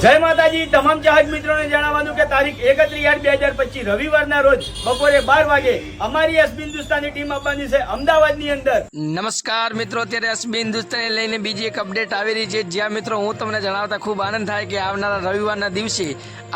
જય માતાજી તમામ ચાહક મિત્રોને જણાવવાનું કે તારીખ 31/8/2025 રવિવારના રોજ બપોરે 12 વાગે અમારી એસબી હિન્દુસ્તાની ટીમ આવવાની છે અમદાવાદની અંદર। નમસ્કાર મિત્રો, અત્યારે એસબી હિન્દુસ્તાને લઈને બીજી એક અપડેટ આવી રહી છે, જ્યાં મિત્રો હું તમને જણાવતા ખૂબ આનંદ થાય કે આવનારા રવિવારના દિવસે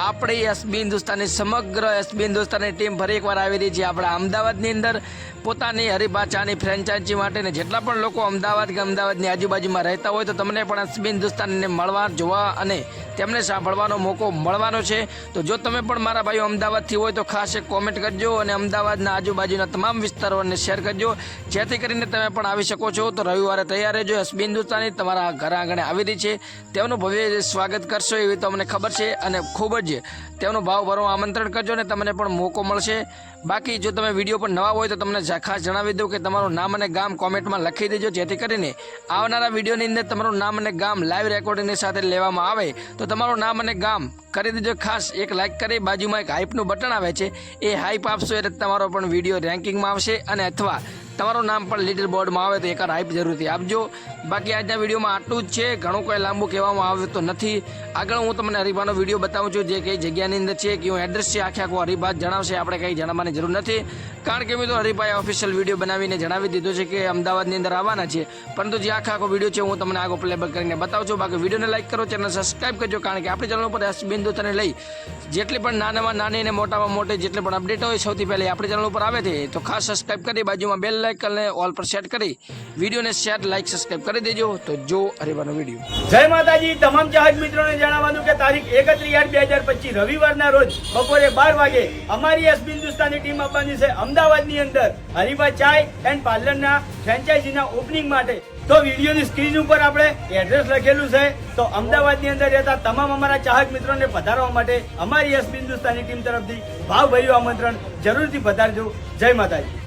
આપણી એસબી હિન્દુસ્તાની સમગ્ર એસબી હિન્દુસ્તાની ટીમ ફરી એકવાર આવી રહી છે આપણા અમદાવાદની અંદર પોતાની હરિભાચાની ફ્રેન્ચાઇઝી માટે ને જેટલા પણ લોકો અમદાવાદ કે અમદાવાદની આજુબાજુમાં રહેતા હોય તો તમને પણ એસબી હિન્દુસ્તાનને મળવા જોવા અને તેમને સાંભળવાનો મોકો મળવાનો છે। તો જો તમે પણ મારા ભાઈઓ અમદાવાદથી હોય તો ખાસ એક કોમેન્ટ કરજો અને અમદાવાદના આજુબાજુના તમામ વિસ્તારોને શેર કરજો, જેથી કરીને તમે પણ આવી શકો છો। તો રવિવારે તૈયાર રહેજો, એસબી હિન્દુસ્તાની તમારા ઘર આંગણે આવી રહી છે, તેમનું ભવ્ય સ્વાગત કરશો એવી તો અમને ખબર છે અને ખૂબ જ તેમનું ભાવભરું આમંત્રણ કરજો અને તમને પણ મોકો મળશે। બાકી જો તમે વિડીયો પર નવા હોય તો તમને ખાસ જણાવી દઉં કે તમારું નામ અને ગામ કોમેન્ટમાં લખી દેજો, જેથી કરીને આવનારા વિડીયોની અંદર તમારું નામ અને ગામ લાઈવ રેકોર્ડિંગની સાથે લેવામાં આવે તો તમારું નામ અને ગામ કરી દેજો। ખાસ એક લાઇક કરી બાજુમાં એક હાઈપનું બટન આવે છે, એ હાઈપ આપશો એટલે તમારો પણ વિડીયો રેન્કિંગમાં આવશે અને અથવા તમારું નામ પણ લિટલ બોર્ડમાં આવે તો એક હાઈપ જરૂરથી આપજો। બાકી આજના વિડીયોમાં આટલું જ છે, ઘણું કોઈ લાંબુ કહેવામાં આવતું નથી। આગળ હું તમને હરિભાનો વિડીયો બતાવું છું, જે કઈ જગ્યાની અંદર છે, કયું એડ્રેસ છે, આખું હરિભા જણાવશે, આપણે કંઈ જણાવવાની જરૂર નથી, કારણ કે મેં તો હરિભાઈ ઓફિશિયલ વિડીયો બનાવીને જણાવી દીધું છે કે અમદાવાદની અંદર આવવાના છે, પરંતુ જે આખો વિડીયો છે હું તમને આગળ પ્લેબેક કરીને બતાવું છું। બાકી વિડીયોને લાઈક કરો, ચેનલ સબસ્ક્રાઈબ કરજો, કારણ કે આપણી ચેનલ ઉપર એસબી હિન્દુસ્તાને લઈ જેટલી પણ નાનામાં નાની અને મોટામાં મોટી જેટલી પણ અપડેટ હોય સૌથી પહેલી આપણી ચેનલ ઉપર આવે છે, તો ખાસ સબસ્ક્રાઈબ કરી બાજુમાં બેલ લાઇકનને ઓલ પર સેટ કરી વિડીયોને શેર લાઈક સબસ્ક્રાઈબ કરી દેજો। તો જો હરિભાનો વિડીયો। જય માતાજી તમામ ચાહક મિત્રોને જણાવવાનું કે તારીખ 31/8/2025 રવિવારના રોજ બપોરે 12 વાગે અમારી એસબી હિન્દુસ્તાની ટીમ આવવાની છે અમદાવાદની અંદર હરિભા ચાય એન્ડ પાર્લરના ફ્રેન્ચાઇઝીના ઓપનિંગ માટે। તો વિડીયોની સ્ક્રીન ઉપર આપણે એડ્રેસ લખેલું છે, તો અમદાવાદની અંદર રહેતા તમામ અમારા ચાહક મિત્રોને પધારવા માટે અમારી એસબી હિન્દુસ્તાની ટીમ તરફથી ભાવભર્યું આમંત્રણ જરૂરથી પધારજો। જય માતાજી।